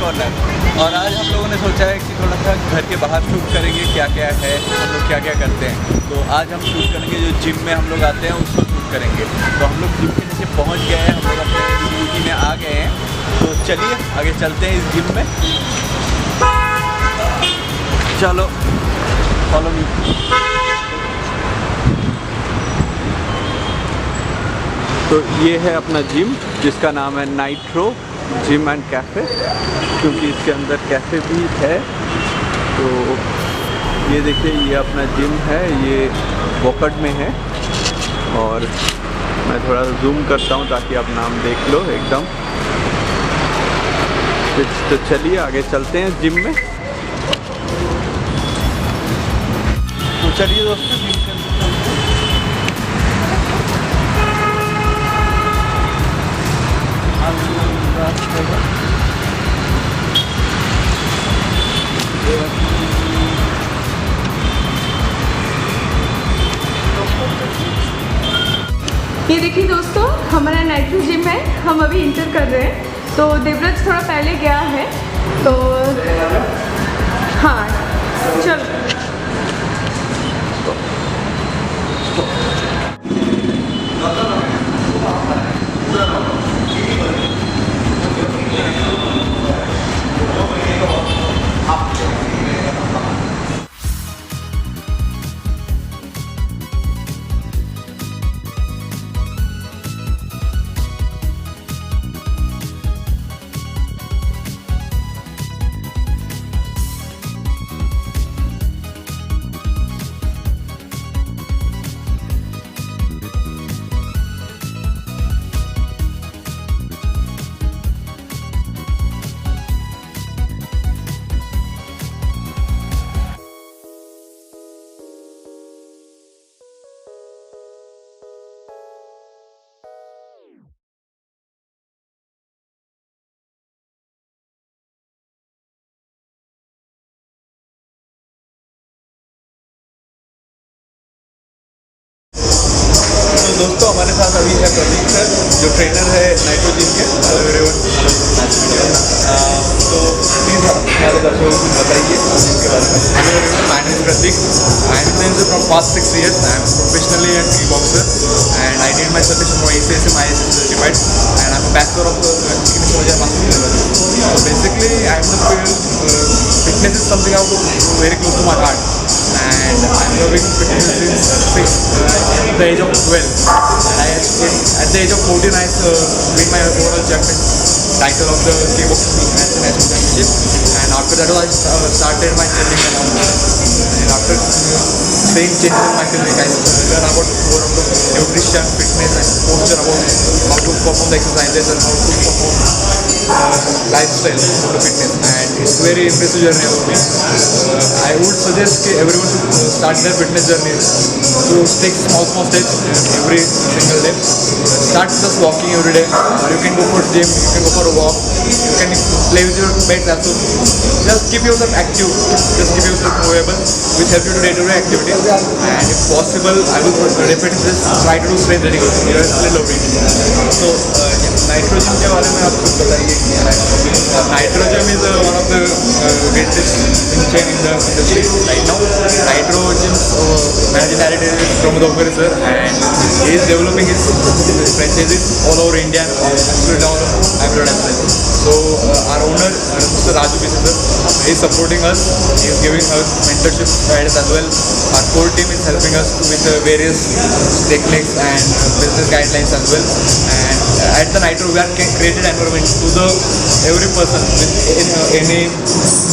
Corner. और आज हम लोगों ने सोचा है कि थोड़ा सा घर के बाहर शूट करेंगे, क्या क्या है, हम लोग क्या क्या करते हैं। तो आज हम शूट करेंगे जो जिम में हम लोग आते हैं उसको शूट करेंगे। तो हम लोग जिम के नीचे पहुँच गए हैं, हम लोग अपने ड्यूटी में आ गए हैं। तो चलिए आगे चलते हैं इस जिम में। चलो फॉलो मी। तो ये है अपना जिम जिसका नाम है नाइट्रो जिम एंड कैफ़े, क्योंकि इसके अंदर कैफ़े भी है। तो ये देखिए, ये अपना जिम है, ये वॉकट में है। और मैं थोड़ा जूम करता हूँ ताकि आप नाम देख लो एकदम। तो चलिए आगे चलते हैं जिम में। तो चलिए दोस्तों जिम के अंदर चलते हैं। ये देखिए दोस्तों, हमारा नाइट्रो जिम है, हम अभी इंटर कर रहे हैं। तो देवव्रत थोड़ा पहले गया है, तो हाँ चलो। दोस्तों हमारे साथ अभी है प्रदीप सर, जो ट्रेनर है नाइट्रो जिम के। तो प्लीज़ हमारे दर्शकों को बताइए जिम के बारे में। My name is Pratik. I am trained from past 6 years. I am professionally a kickboxer, and I did my certification from ACSM, ISM certified, and I am a bachelor of English Master Level. So basically, I am the field. Fitness is something I have very close to my heart, and I am loving fitness since the age of 12. At the age of 14, I win my overall champion title of the kickboxing national championship, and after that I started my training around. And after seeing changes in my training, I learned about more of the nutrition, fitness, and posture, about how to perform the exercises and how to perform lifestyle for the fitness, and it's very impressive journey for me. I would suggest that everyone should start their fitness journey to take small steps every single day. Start just walking every day, or you can go for gym, you can go for a walk, you can play with your pets also. Just keep yourself active, just keep yourself movable, which help you to day-to-day activity. And if possible, I will repeat this, try to do strength training also. You are still loving. तो nitro gym के बारे में आप कुछ बताइए। Nitro Gym is one of the greatest chain in the industry right now. Nitro Gym's managing director is Pramod Avkare sir, and he is developing his franchises all over India and absolutely all abroad as well. So our owner, Mr. Raju Bisi sir, is supporting us. He is giving us mentorship guidance as well. Our core team is helping us with various techniques and business guidelines as well. And at the Nitro, we are created environment to the every person with any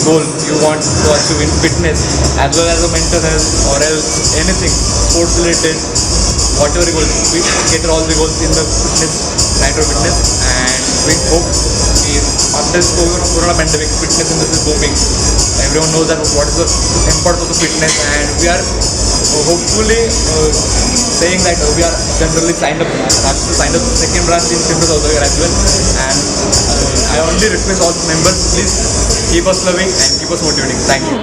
goal you want to achieve in fitness, as well as a mental health or else anything sports related, whatever goals, we cater all the goals in the fitness, Nitro Fitness. And we hope after this corona pandemic, fitness industry is booming. Everyone knows that what is the importance of the fitness, and we are hopefully saying that we are generally signed up second branch in fitness also here as well. And I only request all members, please keep us loving and keep us motivating. Thank you.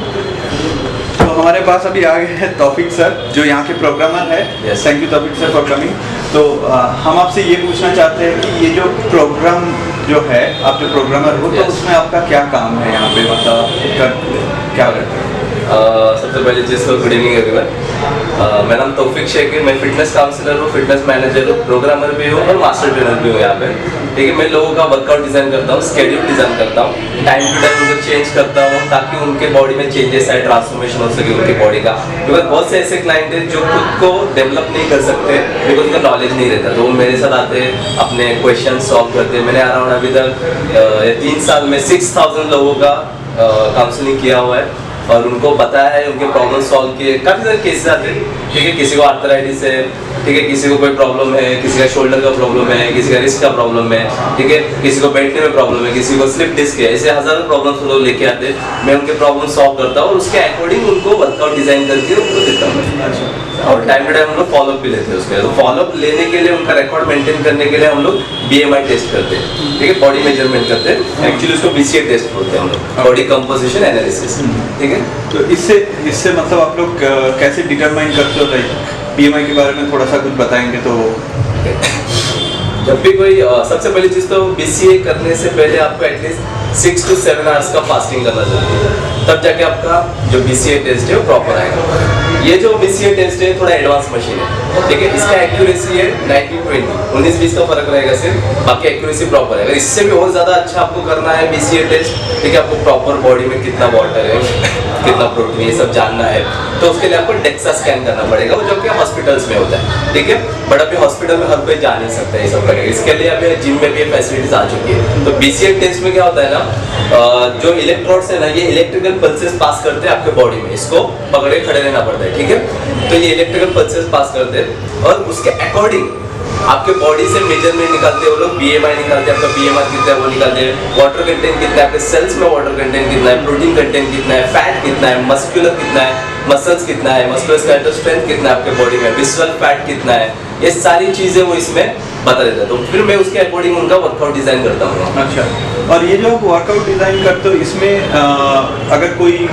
तो हमारे पास अभी आ गए हैं Taufiq sir, जो यहाँ के programmer है। Thank you Taufiq sir for coming. तो हम आपसे ये पूछना चाहते हैं कि ये जो प्रोग्राम जो है, आप जो प्रोग्रामर हो, तो उसमें आपका क्या काम है यहाँ पे, मतलब क्या करते हैं? सबसे पहले चीज़ तो गुड इवनिंग एवरीवन। मेरा नाम तौफीक शेख है, मैं फिटनेस काउंसलर हूँ, फिटनेस मैनेजर हूँ, प्रोग्रामर भी हूँ और मास्टर ट्रेनर भी हूँ यहाँ पे। ठीक है, मैं लोगों का वर्कआउट डिज़ाइन करता हूँ, स्केड्यूल डिज़ाइन करता हूँ, टाइम टू टाइम उनको चेंज करता हूँ ताकि उनके बॉडी में चेंजेस आए, ट्रांसफॉर्मेशन हो सके उनकी बॉडी का। बिकॉज बहुत से ऐसे क्लाइंट हैं जो खुद को डेवलप नहीं कर सकते बिकॉज उनका नॉलेज नहीं रहता, तो वो मेरे साथ आते हैं, अपने क्वेश्चन सॉल्व करते हैं। मैंने अराउंड अभी तक 3 साल में 6000 लोगों का काउंसलिंग किया हुआ है और उनको बताया है, उनके प्रॉब्लम सॉल्व किए। काफ़ी सारे केसेस आते हैं, ठीक है, किसी को आर्थराइटिस है, ठीक है, किसी को कोई प्रॉब्लम है, किसी का शोल्डर का प्रॉब्लम है, किसी का रिस्ट का प्रॉब्लम है, ठीक है, किसी को बैठने में प्रॉब्लम है, किसी को स्लिप डिस्क है, ऐसे हजारों प्रॉब्लम्स लोग लेके आते हैं। मैं उनके प्रॉब्लम सॉल्व करता हूँ और उसके अकॉर्डिंग उनको वर्कआउट डिजाइन करके उनको देता हूँ। और टाइम टू टाइम हम लोग फॉलोअप भी लेते हैं उसके। तो फॉलोअप लेने के लिए, उनका रिकॉर्ड मेंटेन करने के लिए हम लोग BMI टेस्ट करते हैं, ठीक है, बॉडी मेजरमेंट करते हैं। एक्चुअली उसको BCA टेस्ट बोलते हैं हम लोग, बॉडी कंपोजिशन एनालिसिस, ठीक है। तो इससे मतलब आप लोग कैसे डिटरमाइन करते हो? लाइक BMI के बारे में थोड़ा सा कुछ बताएंगे तो। जब भी कोई सबसे पहली चीज़ तो BCA करने से पहले आपको एटलीस्ट 6 to 7 आवर्स का फास्टिंग करना जरूरी है, तब जाके आपका जो BCA टेस्ट है वो प्रॉपर आएगा। ये जो BCA टेस्ट है थोड़ा एडवांस मशीन है, ठीक है, इसका एक्यूरेसी है 90-20, 19-20 का फर्क रहेगा सिर्फ, बाकी एक्यूरेसी प्रॉपर है। अगर इससे भी और ज़्यादा अच्छा आपको करना है BCA टेस्ट, ठीक है, आपको प्रॉपर बॉडी में कितना वाटर है, कितना प्रोटीन, ये सब जानना है, तो उसके लिए आपको DEXA स्कैन करना पड़ेगा, वो जो कि हॉस्पिटल्स में होता है, ठीक है। बट अभी हॉस्पिटल में हर कोई जा नहीं सकता है ये सब करेगा, इसके लिए अभी जिम में भी फैसिलिटीज आ चुकी है। तो BCA टेस्ट में क्या होता है ना, जो इलेक्ट्रोड्स है ना, ये इलेक्ट्रिकल पल्सेस पास करते हैं आपके बॉडी में, इसको पकड़े खड़े रहना पड़ता है, ठीक है। तो ये इलेक्ट्रिकल पल्सेस पास करते हैं और उसके अकॉर्डिंग आपके बॉडी से मेजरमेंट निकालते हैं वो लोग, BMI निकालते हैं, आपका BMR कितना है वो निकालते हैं, वाटर कंटेंट कितना है, आपके सेल्स में वाटर कंटेंट कितना है, प्रोटीन कंटेंट कितना है, फैट कितना है, मस्कुलर कितना है, मसल्स कितना है, मस्कुलर स्केलेटल स्ट्रेंथ कितना है आपके बॉडी में, विसरल फैट कितना है, ये सारी चीजें वो इसमें बता देता है। तो फिर मैं उसके अकॉर्डिंग उनका वर्कआउट डिजाइन करता हूँ। अच्छा, और ये जो आप वर्कआउट डिज़ाइन करते हो, इसमें अगर कोई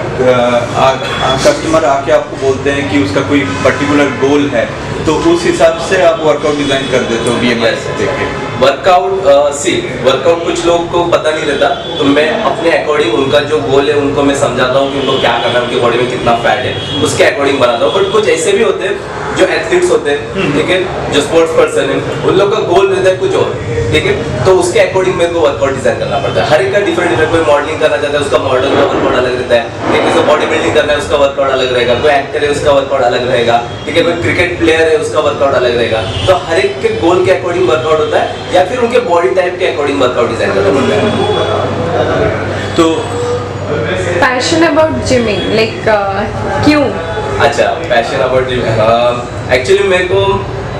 कस्टमर आके आपको बोलते हैं कि उसका कोई पर्टिकुलर गोल है, तो उस हिसाब से आप वर्कआउट डिज़ाइन कर देते हो BMI से देख के? वर्कआउट कुछ लोगों को पता नहीं रहता, तो मैं अपने अकॉर्डिंग उनका जो गोल है उनको मैं समझाता हूँ कि उनको क्या करना है, उनकी बॉडी में कितना फैट है, उसके अकॉर्डिंग बनाता हूँ। बट कुछ ऐसे भी होते हैं जो एथलीट्स होते हैं, ठीक है, जो स्पोर्ट्स पर्सन है, उन लोग का गोल रहता है कुछ और, ठीक है, तो उसके अकॉर्डिंग मेरे को वर्कआउट डिजाइन करना पड़ता है। हर एक का डिफरेंट डिफरेंट, कोई मॉडलिंग करना चाहता है उसका मॉडल का वर्कआउट अलग रहता है, ठीक है, किसी बॉडी बिल्डिंग करना है उसका वर्कआउट अलग रहेगा, कोई एक्टर है उसका वर्कआउट अलग रहेगा, ठीक है, कोई क्रिकेट प्लेयर है उसका वर्कआउट अलग रहेगा। तो हर एक के गोल के अकॉर्डिंग वर्कआउट होता है या फिर उनके बॉडी टाइप के अकॉर्डिंग वर्कआउट डिजाइन करना पड़ता है। तो पैशन अबाउट जिमिंग, लाइक क्यों? अच्छा, पैशन अबाउट जिम, एक्चुअली मेरे को,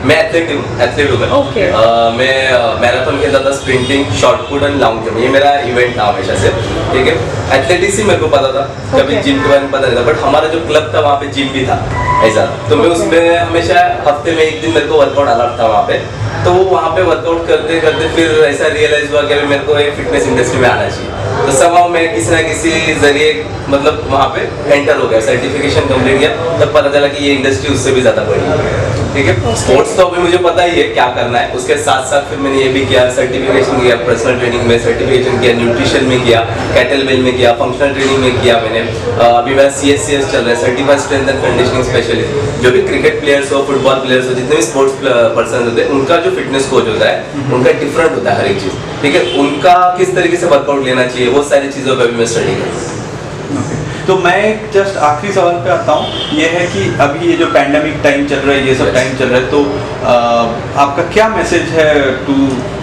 मैं एथलीट हूँ मैं। Okay. मैं मैराथन खेलता था, sprinting, short put and long jump, ये मेरा इवेंट था हमेशा से, ठीक है। एथलेटिक्स ही मेरे को पता था, कभी Okay. जिम के बारे में पता नहीं था, बट हमारा जो क्लब था वहाँ पे जिम भी था ऐसा, तो मैं उसमें हमेशा हफ्ते में एक दिन मेरे को वर्कआउट अलग था वहाँ पे, तो वहाँ पे वर्कआउट करते करते फिर ऐसा रियलाइज हुआ कि मेरे को एक फिटनेस इंडस्ट्री में आना चाहिए। तो समाव मैं किसी ना किसी जरिए मतलब वहाँ पे एंटर हो गया, सर्टिफिकेशन कंप्लीट किया, तब पता चला कि ये इंडस्ट्री उससे भी ज़्यादा बड़ी है, ठीक है। स्पोर्ट्स तो अभी मुझे पता ही है क्या करना है, उसके साथ साथ फिर मैंने ये भी किया, सर्टिफिकेशन किया, पर्सनल ट्रेनिंग में सर्टिफिकेशन किया, न्यूट्रिशन में किया, कैटल बेल में किया, फंक्शनल ट्रेनिंग में किया मैंने। अभी मेरा CSCS चल रहा है, certified strength and conditioning specialist. जो भी क्रिकेट प्लेयर्स हो, फुटबॉल प्लेयर्स हो, जितने भी स्पोर्ट्स पर्सन होते हैं, उनका जो फिटनेस कोच होता है उनका डिफरेंट होता है हर एक चीज़, ठीक है, उनका किस तरीके से वर्कआउट लेना चाहिए, वो सारी चीज़ों पर भी मैं स्टडी करूँ। तो मैं जस्ट आखिरी सवाल पे आता हूँ, ये है कि अभी ये जो पैंडेमिक टाइम चल रहा है, ये सब टाइम चल रहा है, तो आपका क्या मैसेज है टू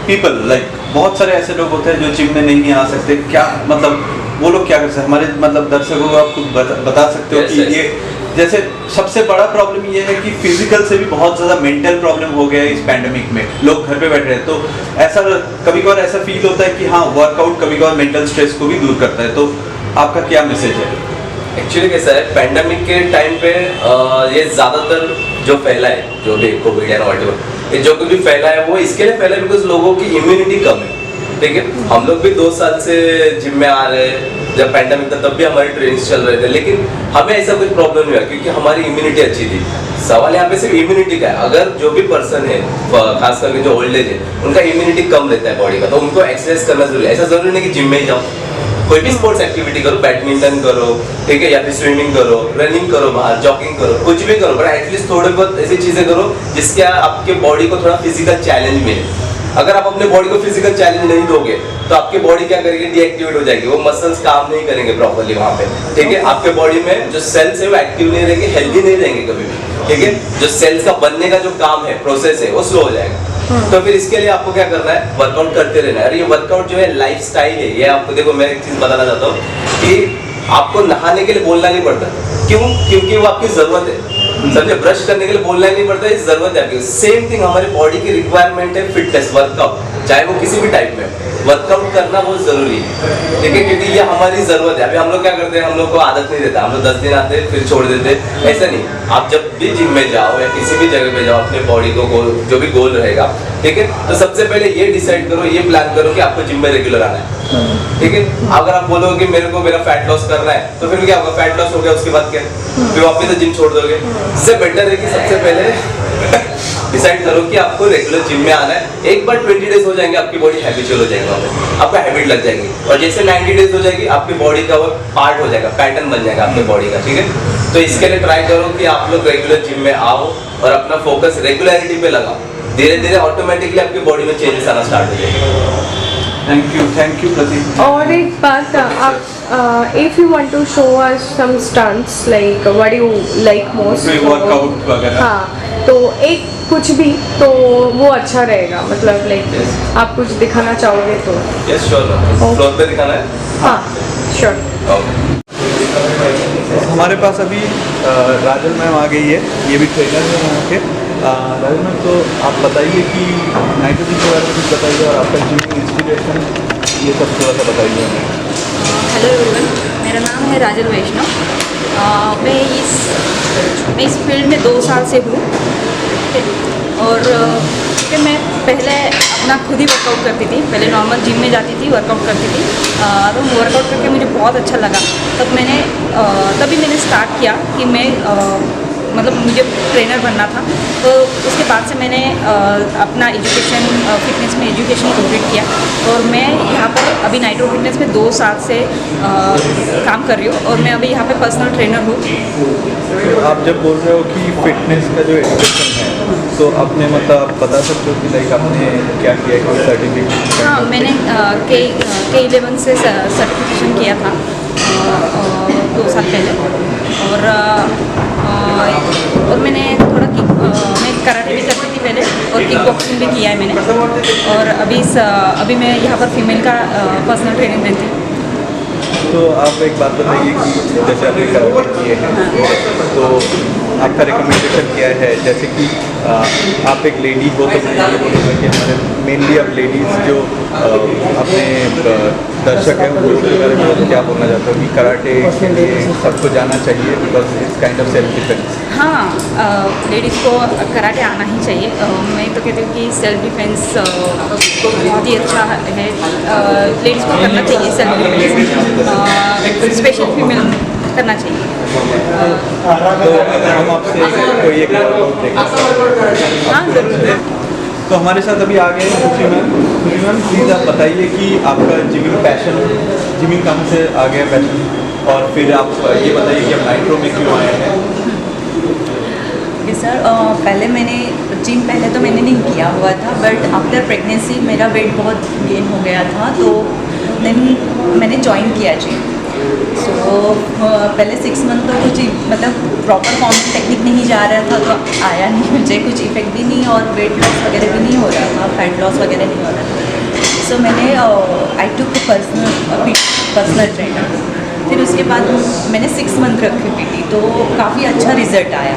पीपल? लाइक बहुत सारे ऐसे लोग होते हैं जो जिम में नहीं आ सकते, क्या मतलब वो लोग क्या कर सकते हैं? हमारे मतलब दर्शकों को आप कुछ बता सकते हो कि ये जैसे सबसे बड़ा प्रॉब्लम ये है कि फिजिकल से भी बहुत ज़्यादा मेंटल प्रॉब्लम हो गया है इस पैंडेमिक में, लोग घर पे बैठे हैं, तो ऐसा कभी कभार ऐसा फील होता है कि हाँ, वर्कआउट कभी कभार मेंटल स्ट्रेस को भी दूर करता है, तो आपका क्या मैसेज है? एक्चुअली कैसा है, पैंडेमिक के टाइम पे ये ज़्यादातर जो फैला है, जो भी कोविड या व्हाटएवर, ये जो कुछ भी फैला है वो इसके लिए फैला है बिकॉज लोगों की इम्यूनिटी कम है, ठीक है। हम लोग भी 2 साल से जिम में आ रहे हैं, जब पैंडेमिक था तब भी हमारे ट्रेनिंग्स चल रहे थे, लेकिन हमें ऐसा कोई प्रॉब्लम नहीं हुआ क्योंकि हमारी इम्यूनिटी अच्छी थी। सवाल यहाँ पे सिर्फ इम्यूनिटी का है। अगर जो भी पर्सन है, खास करके जो ओल्ड एज है, उनका इम्यूनिटी कम रहता है बॉडी का, तो उनको एक्सरसाइज करना जरूरी है। ऐसा जरूरी नहीं कि जिम में ही जाओ, कोई भी स्पोर्ट्स एक्टिविटी करो, बैडमिंटन करो, ठीक है, या फिर स्विमिंग करो, रनिंग करो, बाहर जॉगिंग करो, कुछ भी करो, बट एटलीस्ट थोड़े बहुत ऐसी चीजें करो जिसके आपके बॉडी को थोड़ा फिजिकल चैलेंज मिले। अगर आप अपने बॉडी को फिजिकल चैलेंज नहीं दोगे तो आपकी बॉडी क्या करेगी, डीएक्टिवेट हो जाएगी, वो मसल्स काम नहीं करेंगे प्रॉपर्ली वहाँ पे, ठीक है। आपके बॉडी में जो सेल्स है वो एक्टिव नहीं रहेंगे, हेल्दी नहीं रहेंगे कभी भी, ठीक है। जो सेल्स का बनने का जो काम है, प्रोसेस है, वो स्लो हो जाएगा। तो फिर इसके लिए आपको क्या करना है, वर्कआउट करते रहना है। और ये वर्कआउट जो है लाइफ स्टाइल है। ये आपको देखो, मैं एक चीज बताना चाहता हूँ कि आपको नहाने के लिए बोलना नहीं पड़ता। क्यों? क्योंकि वो आपकी जरूरत है, समझे। ब्रश करने के लिए बोलना ही नहीं पड़ता, ये जरूरत है आपकी। सेम थिंग हमारी बॉडी की रिक्वायरमेंट है फिटनेस, वर्कआउट, चाहे वो किसी भी टाइप में, वर्कआउट करना बहुत जरूरी है, ठीक है, क्योंकि ये हमारी जरूरत है। अभी हम लोग क्या करते हैं, हम लोग को आदत नहीं रहता, हम लोग 10 दिन आते हैं फिर छोड़ देते हैं, ऐसा नहीं। आप जब भी जिम में जाओ या किसी भी जगह पे जाओ, अपने बॉडी को गोल, जो भी गोल रहेगा, ठीक है, तो सबसे पहले ये डिसाइड करो, ये प्लान करो कि आपको जिम में रेगुलर आना है, ठीक है। अगर आप बोलोगे कि मेरे को मेरा फैट लॉस करना है, तो फिर क्या होगा, फैट लॉस हो गया, उसके बाद क्या, फिर वापस तो जिम छोड़ दोगे। इससे बेटर है कि सबसे पहले डिसाइड करो कि आपको रेगुलर जिम में आना है। एक बार 20 डेज हो जाएंगे, आपकी बॉडी हैबिचुअल हो जाएगी, वहाँ पे आपका हैबिट लग जाएगी, और जैसे 90 डेज हो जाएगी, आपकी बॉडी का वो पार्ट हो जाएगा, पैटर्न बन जाएगा आपकी बॉडी का, ठीक है। तो इसके लिए ट्राई करो कि आप लोग रेगुलर जिम में आओ और अपना फोकस रेगुलरिटी पे लगाओ। धीरे धीरे ऑटोमेटिकली आपकी बॉडी में चेंजेस आना स्टार्ट हो जाएगा। Thank you Pratik. और एक बात, आप if you want to show us some stunts like what you like most, workout वगैरह, हाँ, तो एक कुछ भी तो वो अच्छा रहेगा, मतलब लाइक आप कुछ दिखाना चाहोगे तो। यस श्योर, फ्लोर पे दिखाना है। हाँ श्योर। हमारे पास अभी राजल मैम आ गई है, ये भी ट्रेनर है वहाँ के। राजल मैम, तो आप बताइए कि नाइट्रोजन के बारे में कुछ बताइए, और आपका जिम इंस्पिरेशन ये सब थोड़ा सा बताइए हमें। हेलो एवरीवन, मेरा नाम है राजल वैष्णव। मैं इस फील्ड में 2 साल से हूँ, और कि मैं पहले अपना खुद ही वर्कआउट करती थी। पहले नॉर्मल जिम में जाती थी, वर्कआउट करती थी, तो वर्कआउट करके मुझे बहुत अच्छा लगा। तभी मैंने स्टार्ट किया कि मैं मतलब मुझे ट्रेनर बनना था। तो उसके बाद से मैंने अपना एजुकेशन, फिटनेस में एजुकेशन कंप्लीट किया, और मैं यहाँ पर अभी नाइट्रो फिटनेस में 2 साल से काम कर रही हूँ, और मैं अभी यहाँ पे पर्सनल ट्रेनर हूँ। तो आप जब बोल रहे हो कि फिटनेस का जो एजुकेशन है, तो आपने मतलब आप बता सकते हो कि लाइक आपने क्या किया, कोई सर्टिफिकेट? हाँ, मैंने K11 से सर्टिफिकेशन किया था 2 साल पहले, और मैंने थोड़ा मैं कराटे भी करती थी पहले, और किक बॉक्सिंग भी किया है मैंने, और अभी मैं यहाँ पर फीमेल का पर्सनल ट्रेनिंग देती हूँ। तो आप एक बात बताइए कि जैसे आपने कराटे किए हैं, तो आपका रिकमेंडेशन क्या है? जैसे कि आप एक लेडी हो, तो मैं ये बोलूँगा कि हमारे मेनली अब लेडीज़ जो अपने दर्शक हैं, वो उसके बारे में क्या बोलना चाहते हो कि कराटे के लिए सबको जाना चाहिए, because it's kind of self defence. हाँ, लेडीज़ को कराटे आना ही चाहिए। मैं तो कहती हूँ कि सेल्फ डिफेंस बहुत ही अच्छा है, लेडीज़ को करना चाहिए सेल्फ डिफेंस, स्पेशल फीमेल करना चाहिए। तो अगर हम आपसे कोई एक वर्कआउट देखें। हाँ ज़रूर। तो हमारे साथ अभी आ गए खुशी मैम। खुशी मैम, प्लीज़ आप बताइए कि आपका जिमिंग कहाँ से आ गया पैशन, और फिर आप ये बताइए कि आप नाइट्रो में क्यों आए हैं। सर, पहले पहले तो मैंने नहीं किया हुआ था, बट आफ्टर प्रेगनेंसी मेरा वेट बहुत गेन हो गया था, तो मैंने ज्वाइन किया जिम। सो पहले 6 मंथ तो कुछ मतलब प्रॉपर फॉर्म की टेक्निक नहीं जा रहा था, तो आया नहीं मुझे कुछ इफेक्ट भी नहीं, और वेट लॉस वगैरह भी नहीं हो रहा था, फैट लॉस वगैरह नहीं हो रहा था। सो मैंने आई टुक पर्सनल ट्रेनर। फिर उसके बाद मैंने 6 मंथ रखी पीटी, तो काफ़ी अच्छा रिजल्ट आया,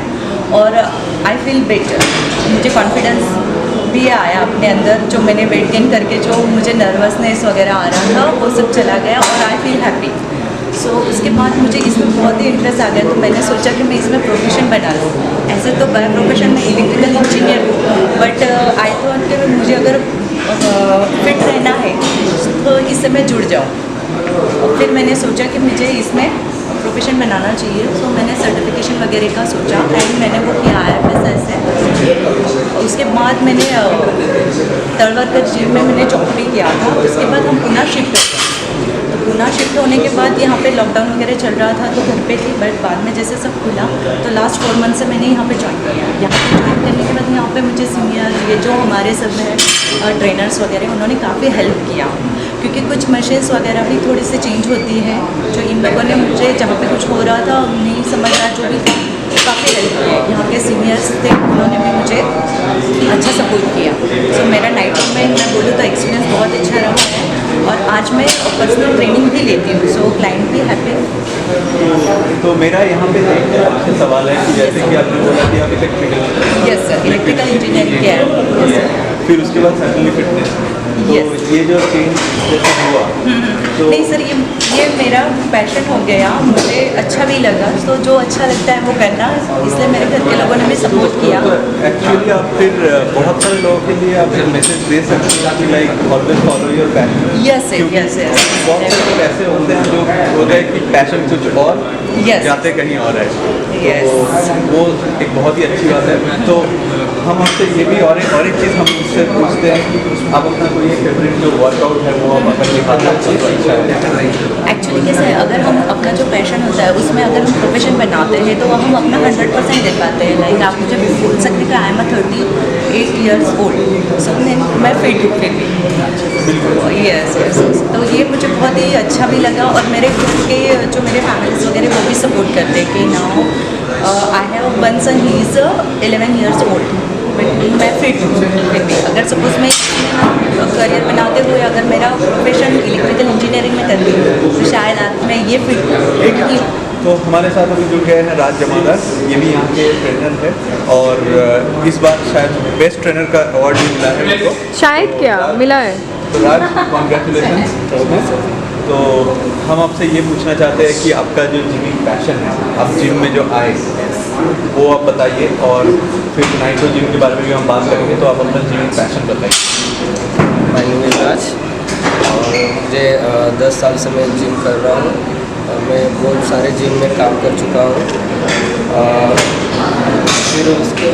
और आई फील बेटर। मुझे कॉन्फिडेंस भी आया अपने अंदर, जो मैंने वेट गेन करके जो मुझे नर्वसनेस वगैरह आ रहा था वो सब चला गया, और आई फील हैप्पी। सो उसके बाद मुझे इसमें बहुत ही इंटरेस्ट आ गया, तो मैंने सोचा कि मैं इसमें प्रोफेशन बना लूँ। ऐसे तो बाय प्रोफेशन में इलेक्ट्रिकल इंजीनियर हूँ, बट आई थॉट कि मुझे अगर फिट रहना है तो इससे मैं जुड़ जाऊँ। और फिर मैंने सोचा कि मुझे इसमें प्रोफेशन बनाना चाहिए, तो मैंने सर्टिफिकेशन वगैरह का सोचा एंड मैंने वो किया IFSS है। उसके बाद मैंने तलवरकर जिम में मैंने जॉब भी किया था। उसके बाद हम पुणे शिफ्ट हो गए। तो पुणे शिफ्ट होने के बाद यहाँ पे लॉकडाउन वगैरह चल रहा था तो घर पे थी, बट बाद में जैसे सब खुला तो लास्ट 4 मंथ से मैंने यहाँ पे ज्वाइन किया। यहाँ पे ज्वाइन करने के बाद यहाँ पे मुझे सीनियर ये जो हमारे सब है ट्रेनर्स वगैरह उन्होंने काफ़ी हेल्प किया, क्योंकि कुछ मशीन्स वगैरह भी थोड़ी सी चेंज होती है। जो इन लोगों ने मुझे जहाँ पे कुछ हो रहा था नहीं समझ रहा जो भी था काफ़ी हेल्प किया। यहाँ के सीनियर्स थे उन्होंने भी मुझे अच्छा सपोर्ट किया। सो मेरा नाइट में मैं बोलूँ तो एक्सपीरियंस बहुत अच्छा रहा है और आज मैं पर्सनल ट्रेनिंग भी लेती हूँ, सो क्लाइंट भी हैप्पी। तो मेरा यहाँ पे एक आपसे सवाल है कि जैसे कि आपने बोला कि आप electrical yes sir, electrical engineering किया है। फिर उसके बाद सडनली फिटनेस, तो ये जो चेंज जैसे हुआ तो नहीं सर, ये मेरा पैशन हो गया, मुझे अच्छा भी लगा। तो जो अच्छा लगता है वो करना, इसलिए मेरे घर के लोगों ने भी सपोर्ट किया। एक्चुअली आप फिर बहुत सारे लोगों के लिए आप मैसेज दे सकते हैं कि like always follow your passion. Yes sir, yes yes. बहुत सारे लोग ऐसे होते हैं जो होता है कि पैशन कुछ और जाते कहीं और है, तो वो एक बहुत ही अच्छी बात है। तो हम आपसे ये भी और एक चीज़ हम उससे पूछते हैं कि आप अपना कोई फेवरेट जो वर्कआउट है वो आप अगर दिखाना अच्छा है। एक्चुअली कैसे है, अगर हम अपना जो पैशन होता है उसमें अगर हम प्रोफेशन बनाते हैं तो हम अपना 100% दे पाते हैं। लाइक आप मुझे बोल सकते हैं कि आई एम 38 years old, सो मैं फिट हूँ फिर भी। यस यस, तो ये मुझे बहुत ही अच्छा भी लगा और मेरे खुद के जो मेरे फैमिलीज वगैरह वो भी सपोर्ट करते हैं कि now I have one son, he is 11 years old, but मैं फिट हूँ फिर भी। अगर सपोज मैं करियर बनाते हुए अगर मेरा प्रोफेशन इलेक्ट्रिकल इंजीनियरिंग में करती हूँ तो शायद आज मैं ये फिट ही हूँ। तो हमारे साथ अभी जुड़ गए हैं राज जमादार, ये भी यहाँ के ट्रेनर है और इस बार शायद बेस्ट ट्रेनर का अवार्ड भी मिला है उनको। शायद क्या मिला है? तो राज कॉन्ग्रेचुलेसन। तो हम आपसे ये पूछना चाहते हैं कि आपका जो जिमिंग पैशन है, आप जिम में जो आए वो आप बताइए और फिर नाइट्रो जिम के बारे में भी हम बात करेंगे। तो आप अपना जिमिंग पैशन बताइए। माय नेम इज़ राज और मुझे 10 साल से मैं जिम कर रहा हूँ और मैं बहुत सारे जिम में काम कर चुका हूँ। फिर उसके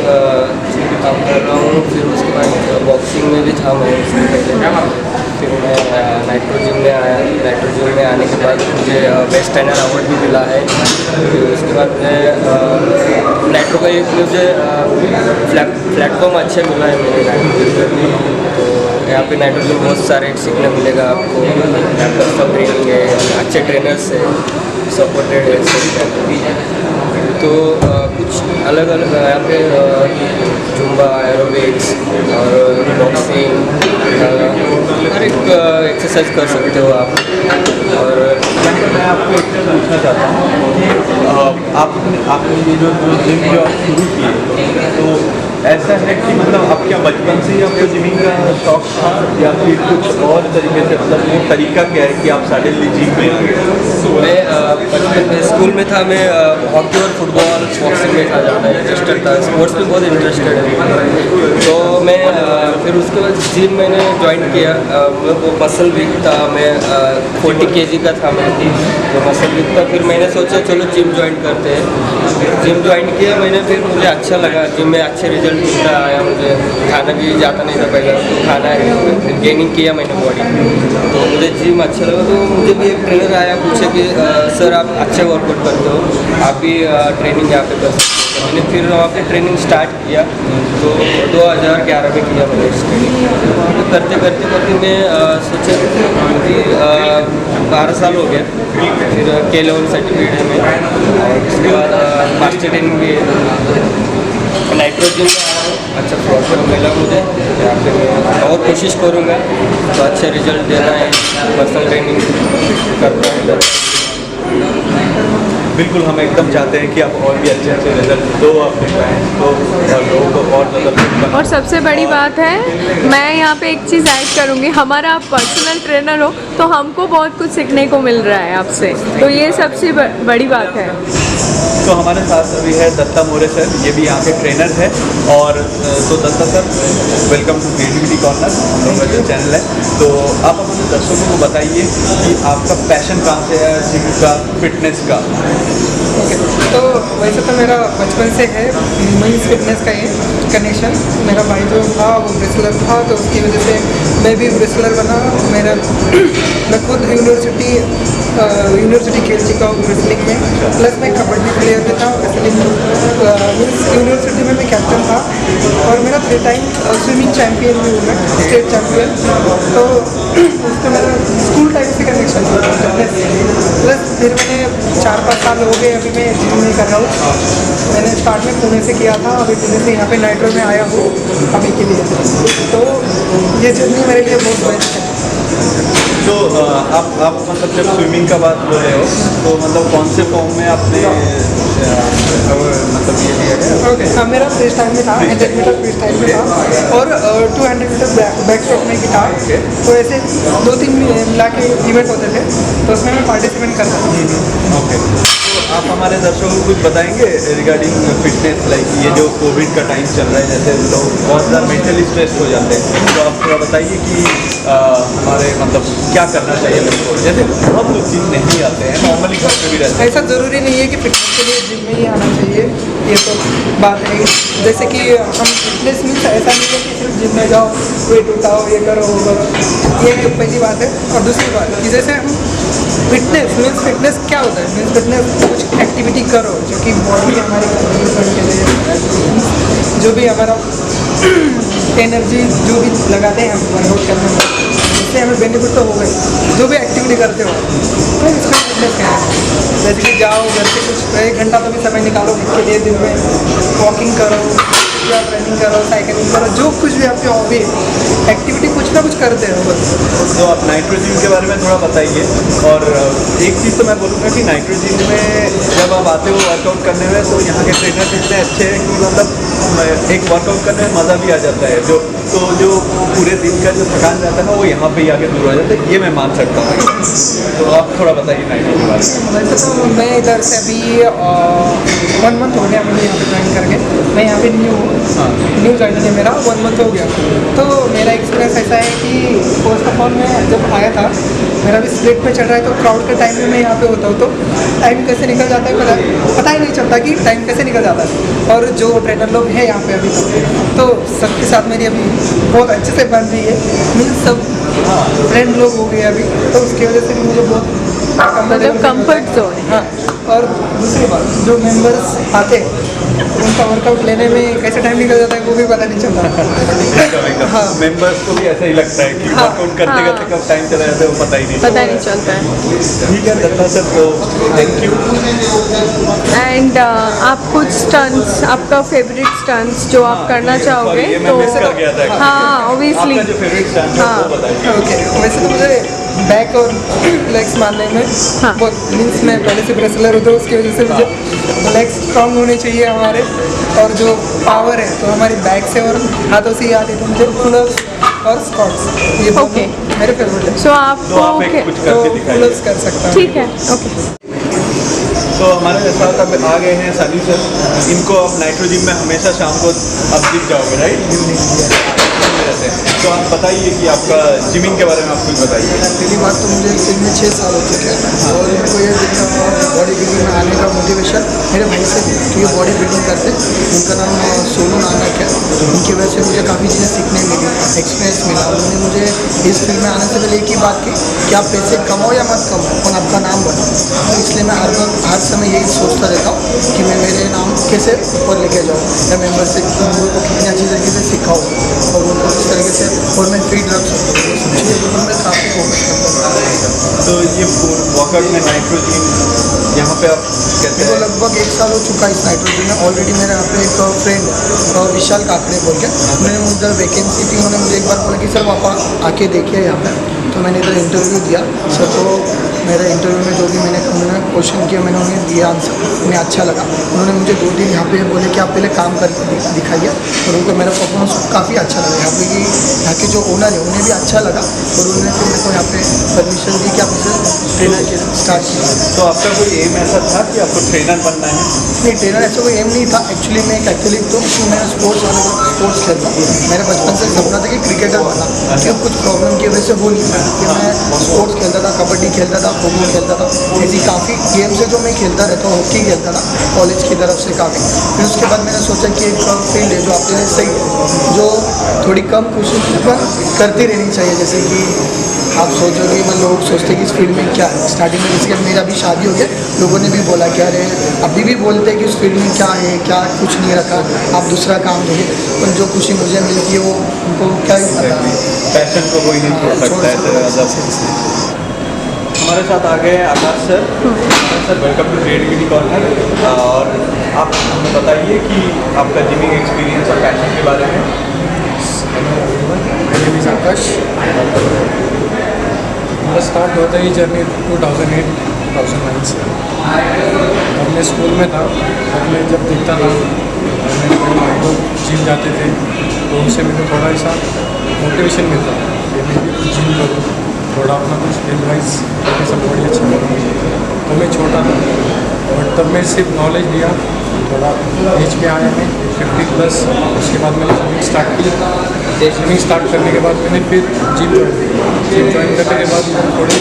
जिम में काम कर रहा हूँ, फिर उसके बाद बॉक्सिंग में भी था मैं उसके पहले। फिर मैं नाइट्रो जिम में आया। नाइट्रो जिम में आने के बाद मुझे बेस्ट ट्रेनर अवार्ड भी मिला है। फिर उसके बाद मैं नाइट्रो का एक मुझे प्लेटफॉर्म अच्छा मिला है मेरे नाइट्रो जिम में। तो यहाँ पे नाइट्रो में बहुत सारे सीखने मिलेगा आपको। यहाँ पर सब ट्रेनिंग है, अच्छे ट्रेनर्स है, सपोर्टेड है। तो कुछ अलग अलग यहाँ पे जुम्बा, एरोबिक्स और बॉक्सिंग हर एक एक्सरसाइज कर सकते हो आप। और मैं आपको एक चीज़ पूछना चाहता हूँ, आपने ये जो जिम जो आप शुरू किए तो ऐसा है कि मतलब आप क्या बचपन से ही आपको जिमिंग का शौक था या फिर कुछ और तरीके से, मतलब वो तरीका क्या है कि आप सडनली जिम में आ गए? मैं बचपन में स्कूल में था, मैं हॉकी और फुटबॉल बॉक्सिंग में था, ज़्यादा इंटरेस्टेड था, स्पोर्ट्स में बहुत इंटरेस्टेड है। तो मैं फिर उसके बाद जिम मैंने ज्वाइन किया। वो मसल वीक था, मैं 40 kg का था मैं, तो मसल वीक था। फिर मैंने सोचा चलो जिम ज्वाइन करते हैं। फिर जिम ज्वाइन किया मैंने, फिर मुझे अच्छा लगा, जिम में अच्छे रिजल्ट मिलता आया। मुझे खाना भी जाता नहीं था पहले, तो खाना फिर गेनिंग किया मैंने बॉडी, तो मुझे जिम अच्छा लगा। तो मुझे भी एक ट्रेनर आया, पूछे कि सर आप अच्छे वर्कआउट करते हो, आप भी ट्रेनिंग यहाँ पे कर सकते हो। तो मैंने फिर वहाँ पे ट्रेनिंग स्टार्ट किया। तो 2011 में किया मैंने ट्रेनिंग। तो करते करते करते मैं सोचा कि 12 साल हो गया। फिर K-level सर्टिफिकेट है मैं, और उसके बाद मास्टर ट्रेनिंग भी नाइट्रो जिम में आया हूँ। अच्छा प्रॉपर मिला मुझे यहाँ पे, मैं और कोशिश करूँगा तो अच्छे रिजल्ट देना है। पर्सनल ट्रेनिंग करता हूँ। बिल्कुल, हम एकदम चाहते हैं कि आप और भी अच्छे अच्छे रिजल्ट दो अपने क्लाइंट्स को और लोगों को और ज़्यादा। और सबसे बड़ी बात है, मैं यहाँ पे एक चीज़ ऐड करूँगी, हमारा आप पर्सनल ट्रेनर हो तो हमको बहुत कुछ सीखने को मिल रहा है आपसे, तो ये सबसे बड़ी बात है। तो हमारे साथ अभी है दत्ता मोरे सर, ये भी यहाँ के ट्रेनर है। और तो Datta sir, welcome to creativity corner, हम लोग का जो चैनल है। तो आप अपने दर्शकों को बताइए कि आपका पैशन कहाँ से है, जिम का, फिटनेस का। ओके, तो वैसे तो मेरा बचपन से है मीन्स फिटनेस का ये कनेक्शन। मेरा भाई जो था वो रेसलर था, तो उसकी वजह से मैं भी रेसलर बना। मैं खुद यूनिवर्सिटी खेल चुका हूँ रेसलिंग में, प्लस मैं कबड्डी प्लेयर भी था। रेसलिंग मीन्स यूनिवर्सिटी में मैं कैप्टन था, और मेरा 3 टाइम स्विमिंग चैम्पियन भी हूँ मैं, स्टेट चैम्पियन। तो उसको मेरा स्कूल टाइम से कनेक्शन था फिटनेस। प्लस फिर मैंने 4-5 साल हो गए अभी मैं जिम में कर रहा हूँ। मैंने स्टार्ट में पुणे से किया था, अभी पुणे से यहाँ पे नाइट्रो में आया हूँ अभी के लिए। तो ये जर्नी मेरे लिए बहुत बेस्ट है। तो आप मतलब जब स्विमिंग का बात बोल रहे हो, तो मतलब कौन से फॉर्म में आपने मतलब ये लिया है? ओके, हाँ, मेरा फ्री स्टाइल में था, 100 मीटर फ्री स्टाइल में था, और 200 मीटर बैक स्ट्रोक में भी था। तो ऐसे 2-3 मिला के इवेंट होते थे, तो उसमें मैं पार्टिसिपेट करता था। ओके, तो आप हमारे दर्शकों को कुछ बताएंगे रिगार्डिंग फिटनेस, लाइक ये जो कोविड का टाइम चल रहा है, जैसे लोग बहुत ज़्यादा मेंटली स्ट्रेस हो जाते हैं, तो आप थोड़ा बताइए कि हमारे मतलब क्या करना चाहिए लोगों को। जैसे बहुत लोग जिम नहीं आते हैं, नॉर्मली घर पे भी रहते हैं। ऐसा ज़रूरी नहीं है कि फिटनेस के लिए जिम में ही आना चाहिए, ये तो बात है। जैसे कि हम फिटनेस मीन्स ऐसा नहीं है कि सिर्फ जिम में जाओ, वेट उठाओ, ये करो वो करो, ये पहली बात है। और दूसरी बात कि जैसे हम फिटनेस क्या होता है, मीन्स फिटनेस कुछ एक्टिविटी करो जो कि बॉडी हमारी कंट्रीब्यूशन के लिए, जो भी हमारा एनर्जी जो भी लगाते हैं हम वर्कआउट करने में, इससे हमें बेनिफिट तो हो गई। जो भी एक्टिविटी करते हो तो इसका फिटनेस क्या है। जैसे कि जाओ घर से कुछ 1 घंटा तो भी समय निकालो खुद के लिए दिन में, वॉकिंग करो या रनिंग करो, साइकिलिंग करो, जो कुछ भी आपकी हॉबी है, एक्टिविटी कुछ ना कुछ करते हो बस। तो आप नाइट्रोजिम के बारे में थोड़ा बताइए। और एक चीज़ तो मैं बोलूँगा कि नाइट्रोजिम में जब आप आते हो वर्कआउट करने में, तो यहाँ के ट्रेनर्स इतने अच्छे हैं कि मतलब एक वर्कआउट करने में मज़ा भी आ जाता है। जो पूरे दिन का जो थकान रहता है ना, वो यहाँ पे ही आके दूर हो जाता है, ये मैं मान सकता हूँ। तो आप थोड़ा बताइए नाइट्रो के बारे में। वैसे तो मैं इधर से अभी 1 मंथ हो गया मुझे यहाँ पे ज्वाइन करके। मैं यहाँ पे न्यू ज्वाइन है मेरा, 1 मंथ हो गया। तो मेरा एक्सपीरियंस ऐसा है कि फर्स्ट ऑफ ऑल मैं जब आया था, मेरा भी स्प्लिट में चल रहा है, तो क्राउड के टाइम में मैं यहाँ पे होता हूँ, तो टाइम कैसे निकल जाता है पता ही नहीं चलता कि टाइम कैसे निकल जाता है। और जो ट्रेनर लोग हैं यहाँ पे अभी तो सबके साथ मेरी अभी बहुत अच्छे से बन रही है, मीन्स सब फ्रेंड लोग हो गए अभी, तो उसकी वजह से भी मुझे बहुत मतलब कंफर्ट जोन। हाँ, और दूसरी बात, जो मेंबर्स आते हैं उनका वर्कआउट लेने में कैसे टाइम निकल जाता है वो भी पता नहीं चलता। हाँ, मेंबर्स को भी ऐसा ही लगता है कि वर्कआउट करते करते कब टाइम चला जाता है वो पता ही नहीं चलता है। ठीक है दत्ता सर, तो थैंक यू। एंड आप कुछ स्टंट्स, आपका फेवरेट स्टंट्स जो आप करना चाहोगे, ये मैं मिस कर गया था। हाँ ऑब्वियसली। आपका जो फेवरेट स्टंट है वो बताइए। ओके, वैसे तो मुझे बैक और लेग्स मारने में बहुत मीन्स, मैं पहले से रेसलर हूँ, तो उसकी वजह से मुझे लेग्स स्ट्रॉन्ग होने चाहिए हमारे, और जो पावर है तो हमारी बैक से और हाथों से ही आती है। तो मुझे पुलअप्स और स्क्वाट्स, ये दोनों मेरे फेवरेट है। सो आपको कुछ करके दिखाइए। पुलअप्स कर सकता हूँ। ठीक है, ओके। तो हमारे साथ अब आ गए हैं सनी सर। इनको अब नाइट्रोजिम में हमेशा शाम को अब दिख जाओगे, राइट? जिम नहीं रहते हैं, तो आप बताइए कि आपका जिमिंग के बारे में आप कुछ बताइए। पहली बात तो मुझे जिम में 6 साल हो चुके हैं, और मेरे को ये बॉडी बिल्डिंग में आने का मोटिवेशन मेरे भाई से भी, कि ये बॉडी बिल्डिंग करते, उनका नाम सोनू नानक है। उनकी वजह से मुझे काफ़ी चीज़ें सीखने मिली, एक्सपीरियंस मिला। उन्होंने मुझे इस फील्ड में आने से पहले एक ही बात की कि आप पैसे कमाओ या मत कमाओ, और आपका नाम बनाओ। तो इसलिए मैं हर समय यही सोचता रहता हूँ कि मैं मेरे नाम कैसे ऊपर लेके जाऊँ, या मेंबर से उनको कितनी अच्छी तरीके से सिखाऊँ, और उनको इस तरीके से और मैं फीड रख सकता हूँ। इसलिए तो मैं काफ़ी फोकस करता हूँ। तो ये वर्कआउट में नाइट्रोजिम यहाँ पे आप कहते मेरे को हैं लगभग 1 साल हो चुका है इस नाइट्रोजिम में। ऑलरेडी मेरे यहाँ पे एक फ्रेंड विशाल काकड़े बोल के, उन्होंने मुझे वैकेंसी थी, उन्होंने मुझे एक बार बोला कि सर आप आके देखिए यहाँ पे। तो मैंने इधर इंटरव्यू दिया सर, तो मेरे इंटरव्यू में जो भी उन्होंने क्वेश्चन किया मैंने उन्हें दिया आंसर, उन्हें अच्छा लगा। उन्होंने मुझे 2 दिन यहाँ पे बोले कि आप पहले काम करके दिखाइए, और उनको मेरा परफॉर्मेंस काफ़ी अच्छा लगा। यहाँ के जो ओनर है उन्हें भी अच्छा लगा, और उन्होंने फिर मेरे को यहाँ पे परमिशन दी कि आप इसे ट्रेनर के स्टार्ट कीजिए। तो आपका कोई एम ऐसा था कि आपको ट्रेनर बनना है? नहीं, ट्रेनर ऐसा कोई एम नहीं था। एक्चुअली मैं एक एथलीट तो मैं स्पोर्ट्स खेलता हूँ। मेरा बचपन से सपना था कि क्रिकेटर बना, क्योंकि कुछ प्रॉब्लम की वजह से हो नहीं पाया कि मैं स्पोर्ट्स खेलता था, कबड्डी खेलता था, खो खो खेलता था, ऐसी काफ़ी गेम्स है जो मैं खेलता रहता हूँ। हॉकी खेलता था कॉलेज की तरफ से काफ़ी। फिर उसके बाद मैंने सोचा कि एक फील्ड है जो आपके लिए सही है, जो थोड़ी कम कोशिश पर करती रहनी चाहिए। जैसे कि आप सोचोगे, मतलब लोग सोचते हैं कि इस फील्ड में क्या है। स्टार्टिंग में जैसे कि मेरा भी शादी हो गया, लोगों ने भी बोला कि अरे अभी भी बोलते हैं कि उस फील्ड में क्या है, क्या कुछ नहीं रखा, आप दूसरा काम देखिए। पर जो खुशी मुझे मिलती है वो उनको क्या ही पता है। पैशन को कोई नहीं छोड़ सकता है। हमारे साथ आ गए Akash sir. Sir welcome to creativity corner. और आप हमें बताइए कि आपका जिमिंग एक्सपीरियंस और पैशन के बारे में। आकाश, मेरा स्टार्ट हुआ था ये जर्नी 2008-2009 से। अब मैं स्कूल में था, तब मैं जब देखता था मेरे भाई लोग जिम जाते थे, तो उनसे मेरे को थोड़ा ऐसा मोटिवेशन मिलता कि मैं भी कुछ जिम करूँ, थोड़ा अपना कुछ हेल्थ वाइज सब बॉडी अच्छा करूँ। तो मैं छोटा था, और तब मैं सिर्फ नॉलेज लिया, थोड़ा एज पे आया मैं 50+। उसके बाद मैंने स्विमिंग स्टार्ट किया। स्विमिंग स्टार्ट करने के बाद मैंने फिर जिम ज्वाइन करने के बाद मैं थोड़ी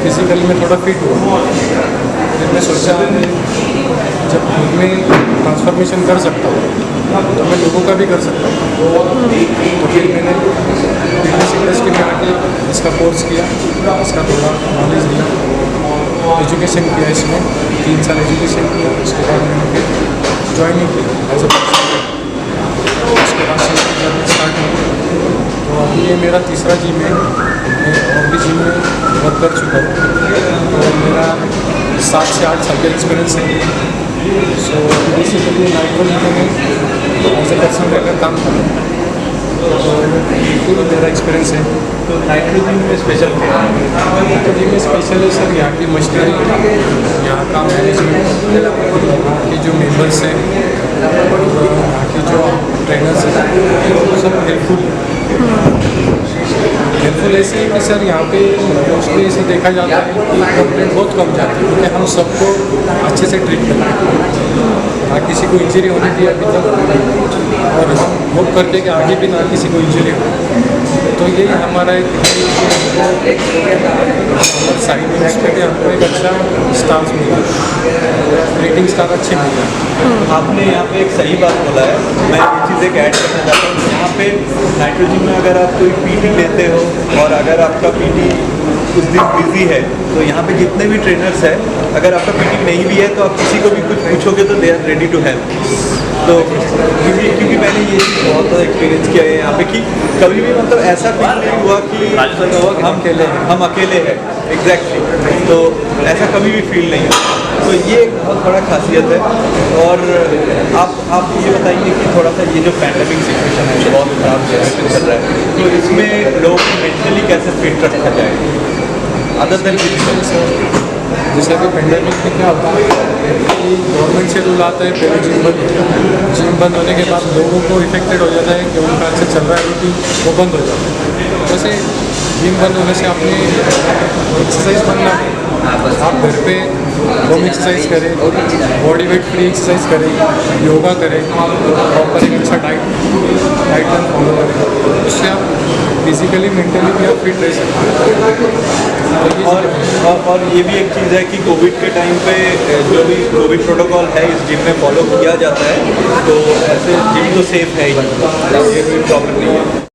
फिजिकली में थोड़ा फिट हुआ। फिर मैं सोचा जब खुद में ट्रांसफॉर्मेशन कर सकता हूँ तो मैं लोगों का भी कर सकता हूँ। तो फिर मैंने फिटनेस इंडस्ट्री में आके इसका कोर्स किया, इसका थोड़ा नॉलेज लिया, एजुकेशन किया। इसमें 3 साल एजुकेशन किया। उसके बाद मैंने फिर ज्वाइनिंग की एज अ पर्सनल। उसके बाद से जब स्टार्ट हुआ, तो अभी ये मेरा तीसरा जिम है। मैं और भी जिम में वर्क कर चुका हूँ, तो मेरा 7 से 8 साल का एक्सपीरियंस है। सो बेसिकली नाइट्रो जिम में एज ए पर्सनल ट्रेनर काम कर रहा हूँ, तो बिल्कुल मेरा एक्सपीरियंस है। तो नाइट्रो जिम में स्पेशल क्या है? नाइट्रो जिम में स्पेशल है सर यहाँ की मशीनरी, यहाँ का मैनेजमेंट, यहाँ के जो मेंबर्स हैं, यहाँ के जो ट्रेनर्स हैं, वो सब हेल्पफुल ऐसे है कि सर यहाँ पे मोस्टली ऐसे देखा जाता है कि कंप्लेंट बहुत कम जाती है, क्योंकि हम सबको अच्छे से ट्रीट करते हैं। ना किसी को इंजरी होने दी अभी तक, और हम होप करते हैं कि आगे भी ना किसी को इंजरी हो। तो ये हमारा एक साइड में उस पर भी हमको एक अच्छा स्टार्स मिला, रेटिंग स्टार अच्छे मिला। आपने यहाँ पे एक सही बात बोला है। मैं ये चीज़ एक ऐड करना चाहता हूँ। यहाँ पे नाइट्रो जिम में अगर आप कोई पीटी लेते हो और अगर आपका पीटी उस दिन बिजी है, तो यहाँ पे जितने भी ट्रेनर्स हैं, अगर आपका पीटी नहीं भी है तो आप किसी को भी कुछ पूछोगे तो they are ready to help. तो क्योंकि मैंने ये चीज़ बहुत ज़्यादा एक्सपीरियंस किया है यहाँ पे कि कभी भी मतलब ऐसा फील नहीं हुआ कि हम अकेले हैं। एग्जैक्टली, तो ऐसा कभी भी फील नहीं हुआ। तो ये एक बहुत बड़ा खासियत है। और आप ये बताइए कि थोड़ा सा ये जो पैंडेमिक सिचुएशन है, बहुत खराब सिचुएशन चल रहा है, तो इसमें लोग मेंटली कैसे फिट रखा जाए अदर देन फिजिकल? जैसे कि पेंडेमिक में क्या होता है कि गवर्नमेंट से रूल आता है, पहले जिम बंद होने के बाद लोगों को इफेक्टेड हो जाता है कि उनका अच्छा चल रहा है रूटीन, वो बंद हो जाता है। जैसे जिम बंद होने से आपने एक्सरसाइज बनना, आप घर पे होम एक्सरसाइज करें, बॉडी वेट फ्री एक्सरसाइज करें, योगा करें, प्रॉपर एक अच्छा डाइट प्लान फॉलो करें, उससे आप फिजिकली मेंटली भी आप फिट रह सकते हैं। और ये भी एक चीज़ है कि कोविड के टाइम पे जो भी कोविड प्रोटोकॉल है इस जिम में फॉलो किया जाता है, तो ऐसे जिम तो सेफ है ही, ये कोई प्रॉब्लम नहीं है।